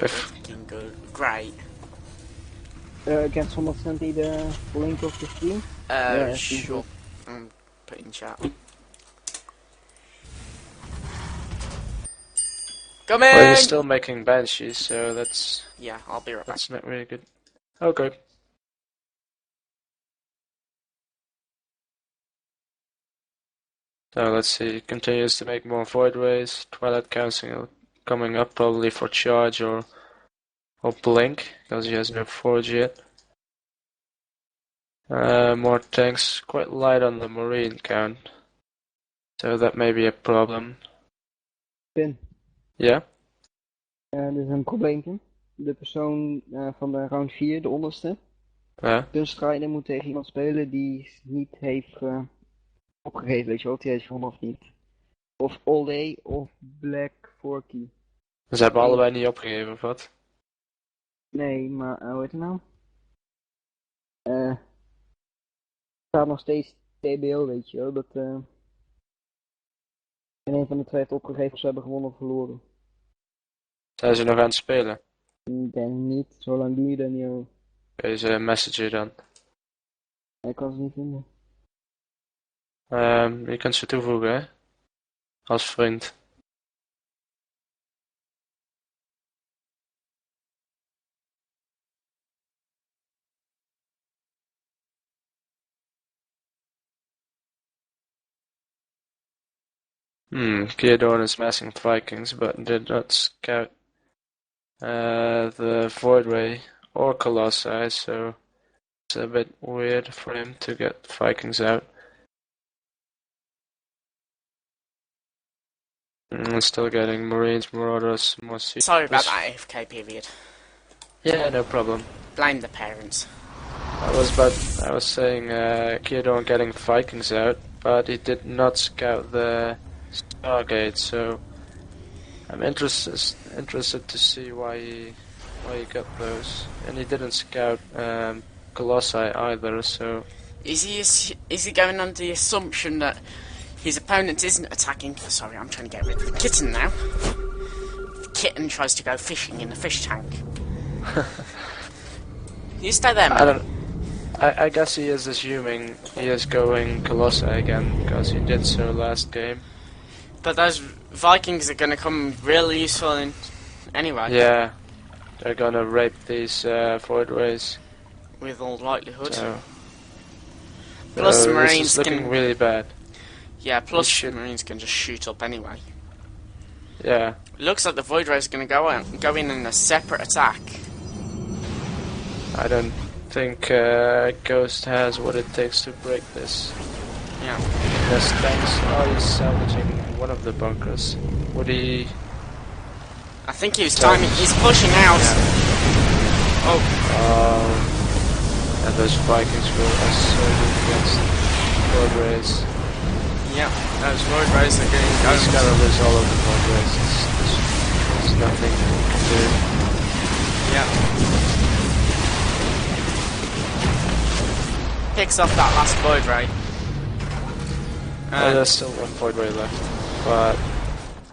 Fucking good. Great. Can someone send me the link of the stream? Yeah, Sure. Put in chat. Come in! Well, he's still making banshees, so that's Yeah, I'll be right back. that's not really good. Okay. So let's see, continues to make more void rays. Twilight Council coming up probably for charge or blink, because he has no forge yet. More tanks, quite light on the marine count. So that may be a problem. Pin. Ja? Er is een probleempje. De persoon van de round 4, de onderste, Ja? kunststrijder moet tegen iemand spelen die niet heeft opgegeven, weet je wel, of die heeft gewonnen of niet. Of Olé of Black Forky. Ze hebben allebei niet opgegeven, of wat? Nee, maar hoe heet het nou? Staat nog steeds TBO, weet je wel, dat en een van de twee heeft opgegeven of ze hebben gewonnen of verloren. Zijn ze nog aan het spelen? Ik denk niet, zo lang doe je dat niet over. Deze messenger dan. Ik kan ze niet vinden. Je kunt ze toevoegen, hè? Als vriend. Geodorn is massing Vikings, but did not scout the Void Ray or Colossi, so it's a bit weird for him to get Vikings out. Still getting Marines, Marauders, more sea. Sorry about that AFK period. Yeah, no problem. Blame the parents. I was saying Geodorn getting Vikings out, but he did not scout the Stargate, so I'm interested to see why he got those, and he didn't scout Colossi either. So Is he going under the assumption that his opponent isn't attacking? Sorry, I'm trying to get rid of the kitten now. The kitten tries to go fishing in the fish tank. You stay there, man. I guess he is assuming he is going Colossi again because he did so last game. But those Vikings are going to come really useful in anyway. Yeah, they're gonna rape these void rays. With all likelihood. So, Plus this Marines is looking can really bad. Yeah, plus Marines can just shoot up anyway. Yeah. It looks like the Void Rays are going to go in a separate attack. I don't think Ghost has what it takes to break this. Yeah. There's tanks. Oh, he's salvaging one of the bunkers. Would he? I think he was timing. He's pushing out. Yeah. Oh. And those Vikings will assault against Void Rays. Yeah, those Void Rays are going to go. He's gotta lose all of the Void Rays. There's nothing he can do. Yeah. Picks off that last Void Ray. There's still one Void Ray left, but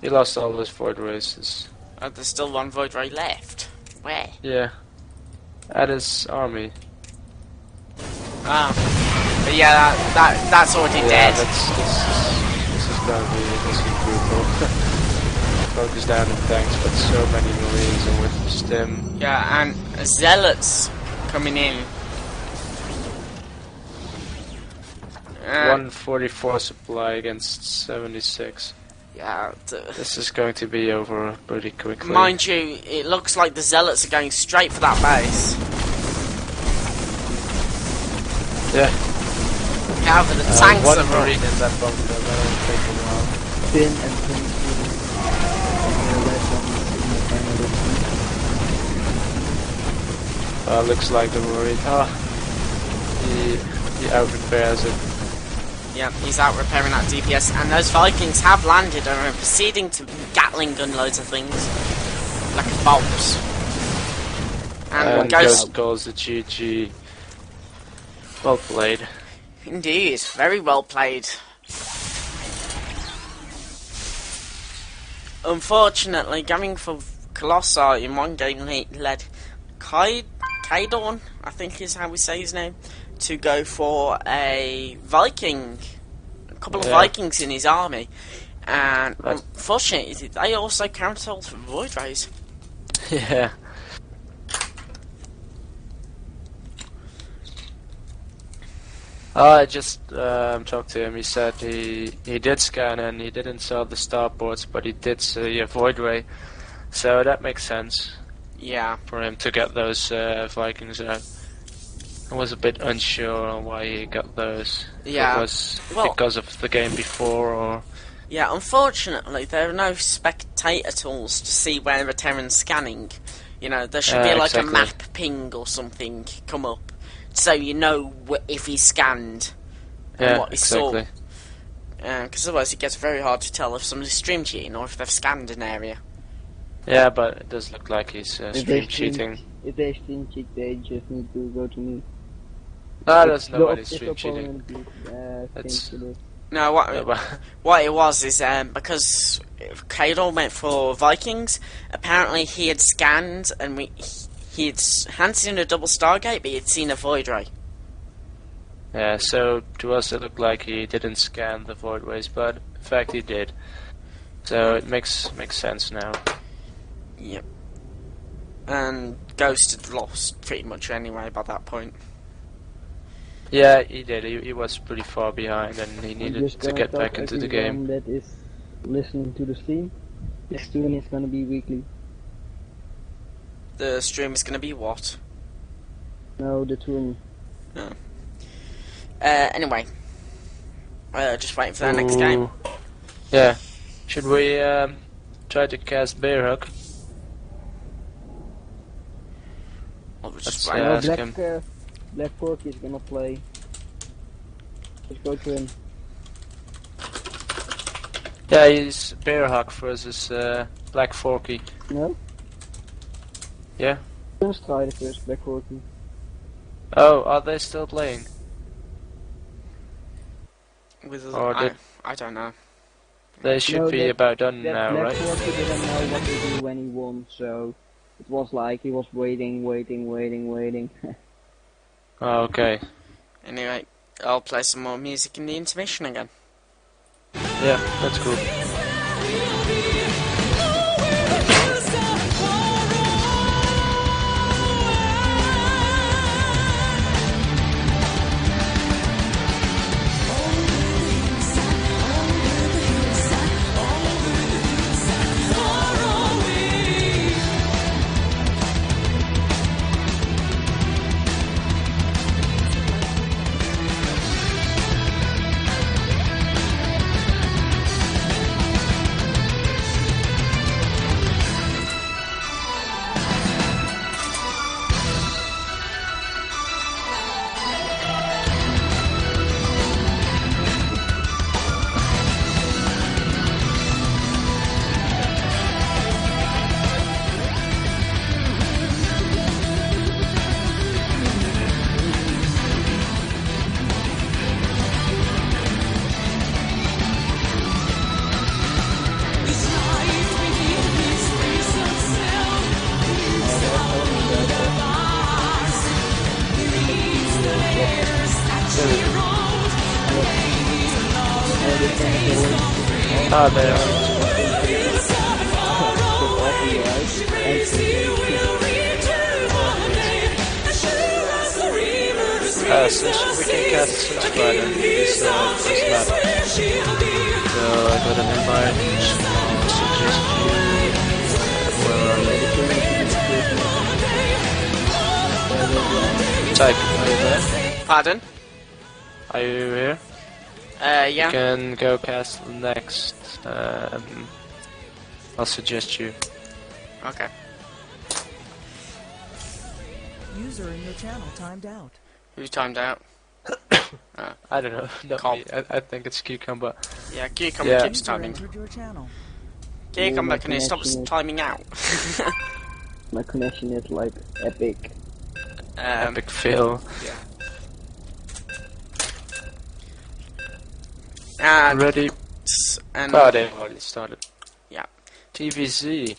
he lost all his Void Rays. There's still one Void Ray left. Where? Yeah, at his army. Ah, but yeah, that's already dead. This is gonna be brutal. Focus down in tanks, but so many Marines and with stim. Yeah, and Zealots coming in. 144 supply against 76. Yeah. This is going to be over pretty quickly. Mind you, it looks like the Zealots are going straight for that base. Yeah. However, the tanks one are Marine in that bunker, that'll take a while. Pin and Pin. Looks like the Marine. He out repairs it. Yeah, he's out repairing that DPS, and those Vikings have landed and are proceeding to Gatling gun loads of things. Like bombs. And Ghost calls the GG. Well played. Indeed, very well played. Unfortunately, going for Colossi in one game led Kaidorn, I think is how we say his name, to go for a Viking, a couple of Vikings in his army, and unfortunately they also cancelled Void Rays. Yeah. I just talked to him. He said he did scan and he didn't sell the starports, but he did see a Void Ray, so that makes sense. Yeah. For him to get those Vikings out. I was a bit unsure on why he got those. Yeah. If it was because of the game before, or... Yeah, unfortunately, there are no spectator tools to see where a Terran's scanning. You know, there should be like a map ping or something come up, so you know if he's scanned and what he saw. Because otherwise it gets very hard to tell if somebody's stream cheating or if they've scanned an area. Yeah, but it does look like he's stream cheating. If they stream cheat, they just need to go to me. No, there's nobody stream cheating. No, what it was is because Kaidor went for Vikings. Apparently, he had scanned and he had seen a double Stargate, but he had seen a Void Ray. Yeah, so to us it looked like he didn't scan the Void Rays, but in fact he did. So it makes sense now. Yep. And Ghost had lost pretty much anyway by that point. Yeah, he did. He was pretty far behind, and he needed to get back into the game. That is listening to the stream. The stream is gonna be weekly. The stream is gonna be what? No, the tournament. Oh. Anyway, just waiting for the next game. Yeah. Should we try to cast Bear Hook? I'll just Black Forky is gonna play. Let's go to him. Yeah, he's Bear Hawk versus Black Forky. No? Yeah? Let's try the first Black Forky. Oh, are they still playing? I don't know. They should be about done now, Black right? Forky didn't know what to do when he won, so it was like he was waiting. Oh, okay. Anyway, I'll play some more music in the intermission again. Yeah, that's cool. Ah, there. Since we can cast Sin Spider, this map. So I got an invite. I'll suggest you. Where are you? Tyke, are you there? Pardon? Are you here? Yeah. You can go cast next. I'll suggest you. Okay. User in your channel timed out. Who timed out? I don't know. Not Cobb. me. I think it's Cucumber. Yeah, Cucumber keeps User timing. entered your channel. Cucumber, my can you stop connection is- timing out? My connection is like epic. Epic fail. Yeah. And Ready? and Oh, they've already started. yeah. TVZ.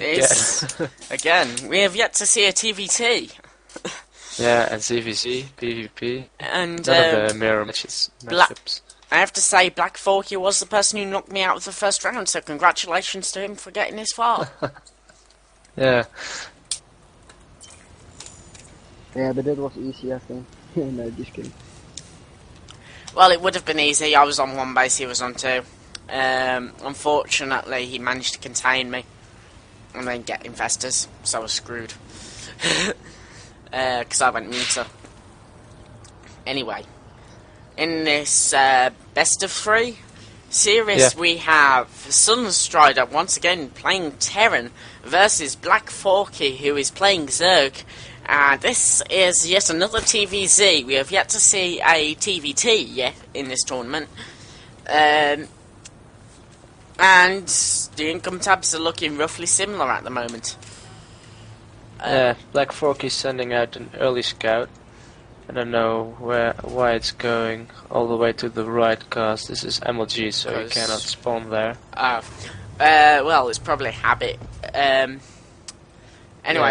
It's, again, we have yet to see a TVT. Yeah, and CVC, PvP, And none of the mirror matchups. I have to say, Black Forky was the person who knocked me out of the first round, so congratulations to him for getting this far. Yeah. Yeah, but that was easy, I think. No, just kidding. Well, it would have been easy. I was on one base, he was on two. Unfortunately, he managed to contain me and then get investors, so I was screwed. Because I went meter. Anyway, in this best of 3 series, we have Sunstrider once again playing Terran versus Black Forky, who is playing Zerg. This is yet another TVZ. We have yet to see a TVT yet in this tournament. And the income tabs are looking roughly similar at the moment. Yeah, Black Forky's sending out an early scout. I don't know why it's going all the way to the right, cause this is MLG, so you cannot spawn there. Well, it's probably habit. Anyway,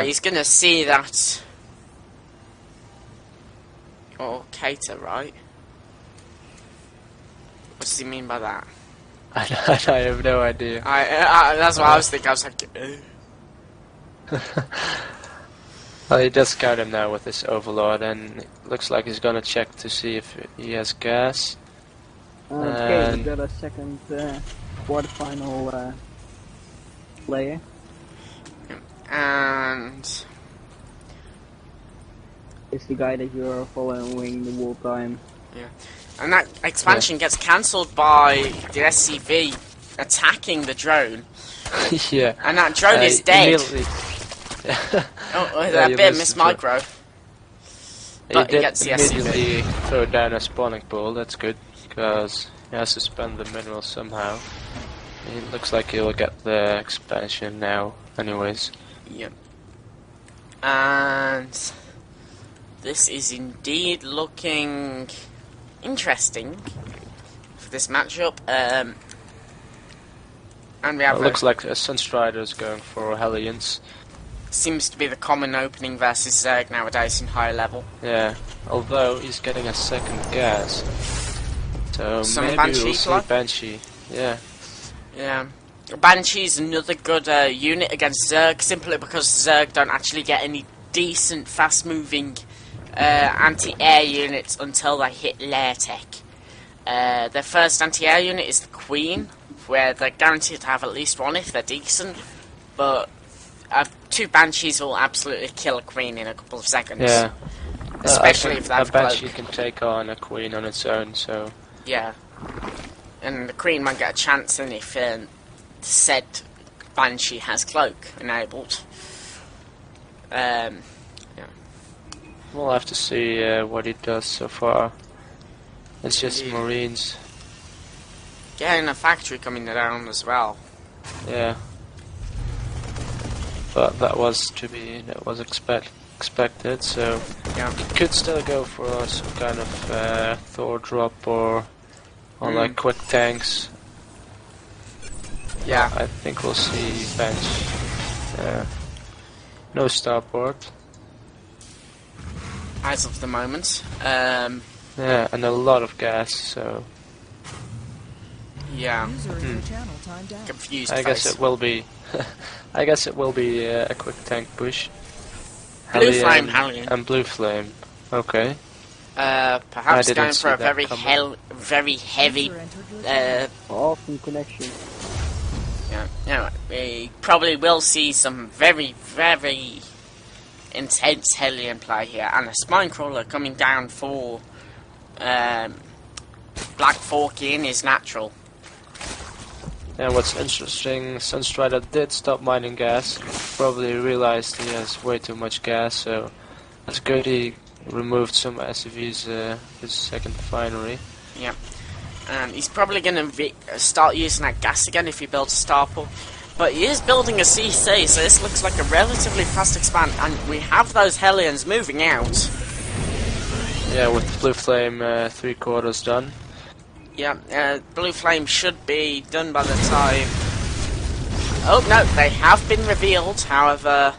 he's gonna see that. Oh, Cater, right? What does he mean by that? I have no idea. That's what I was thinking. I was like, Well, he does scout him now with this Overlord, and it looks like he's gonna check to see if he has gas. Okay, we got a second quarterfinal player. and It's the guy that you're following the whole time. and that expansion gets cancelled by the SCV attacking the drone. Yeah. And that drone is dead. Yeah, a bit Miss Micro. He But he did gets the immediately throw down a spawning pool. That's good, because he has to spend the minerals somehow. It looks like he'll get the expansion now, anyways. Yep. And this is indeed looking interesting for this matchup. And we have It looks like Sunstrider's going for Hellions. seems to be the common opening versus Zerg nowadays in higher level. Yeah, although he's getting a second gas. So Some maybe Banshee we'll see fly? Banshee. Yeah. Yeah. Banshee's another good unit against Zerg, simply because Zerg don't actually get any decent, fast-moving anti-air units until they hit lair tech. Their first anti-air unit is the Queen, where they're guaranteed to have at least one if they're decent, but 2 Banshees will absolutely kill a Queen in a couple of seconds. Yeah. Especially if they have a Banshee cloak. can take on a Queen on its own, so... Yeah. And the Queen might get a chance in if said Banshee has cloak enabled. Yeah. We'll have to see what he does so far. It's just Indeed. Marines. Yeah, and a factory coming down as well. Yeah. But that was expected, so Yeah. he could still go for some kind of Thor drop or like quick tanks. Yeah. I think we'll see bench. No starport. As of the moment. Yeah, and a lot of gas, so Yeah. User in your channel timed out. Confused I face. guess it will be I guess it will be a quick tank push. Blue Flame Hellion. And Blue Flame. Okay. I Perhaps didn't going see for a that coming. very heavy. User entered your channel. Awesome connection. Yeah, we probably will see some very intense Hellion play here, and a Spine Crawler coming down for Black Forky in his natural. And what's interesting, Sunstrider did stop mining gas. Probably realized he has way too much gas, so that's good. He removed some SCVs his second refinery. Yeah. And he's probably going to start using that gas again if he builds a starport. But he is building a CC, so this looks like a relatively fast expand. And we have those Hellions moving out. Yeah, with Blue Flame 3/4 done. Yeah, Blue Flame should be done by the time Oh no, they have been revealed, however,